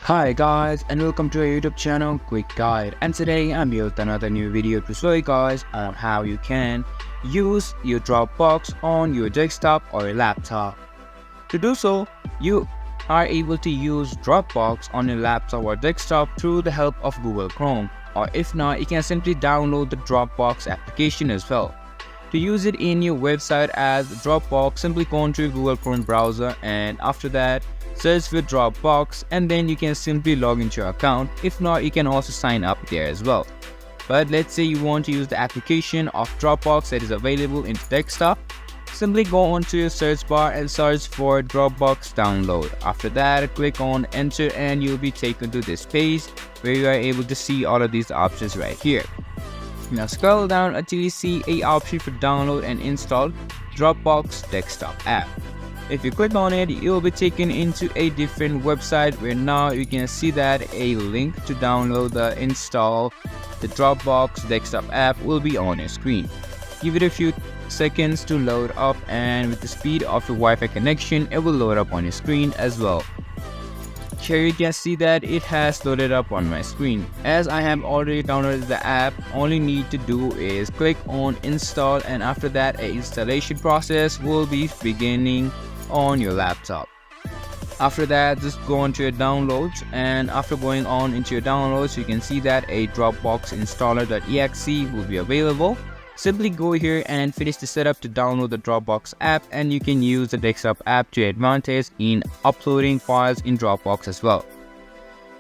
Hi guys, and welcome to our YouTube channel Quick Guide, and today I'm here with another new video to show you guys on how you can use your Dropbox on your desktop or your laptop. To do so, you are able to use Dropbox on your laptop or desktop through the help of Google Chrome, or if not, you can simply download the Dropbox application as well. To use it in your website as Dropbox, simply go into your Google Chrome browser, and after that search for Dropbox, and then you can simply log into your account. If not, you can also sign up there as well. But let's say you want to use the application of Dropbox that is available in desktop. Simply go onto your search bar and search for Dropbox download. After that, click on enter and you'll be taken to this page where you are able to see all of these options right here. Now scroll down until you see a option for download and install Dropbox desktop app. If you click on it, you'll be taken into a different website where now you can see that a link to download the install the Dropbox desktop app will be on your screen. Give it a few seconds to load up, and with the speed of your Wi-Fi connection, it will load up on your screen as well. Here you can see that it has loaded up on my screen. As I have already downloaded the app, all you need to do is click on install, and after that a installation process will be beginning on your laptop. After that, just go onto your downloads, and after going on into your downloads, you can see that a Dropbox installer.exe will be available. Simply go here and finish the setup to download the Dropbox app, and you can use the desktop app to your advantage in uploading files in Dropbox as well.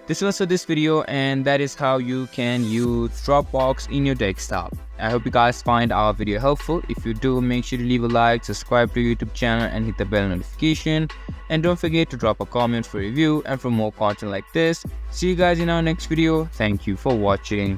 This was for this video, and that is how you can use Dropbox in your desktop. I hope you guys find our video helpful. If you do, make sure to leave a like, subscribe to our YouTube channel and hit the bell notification. And don't forget to drop a comment for review and for more content like this. See you guys in our next video. Thank you for watching.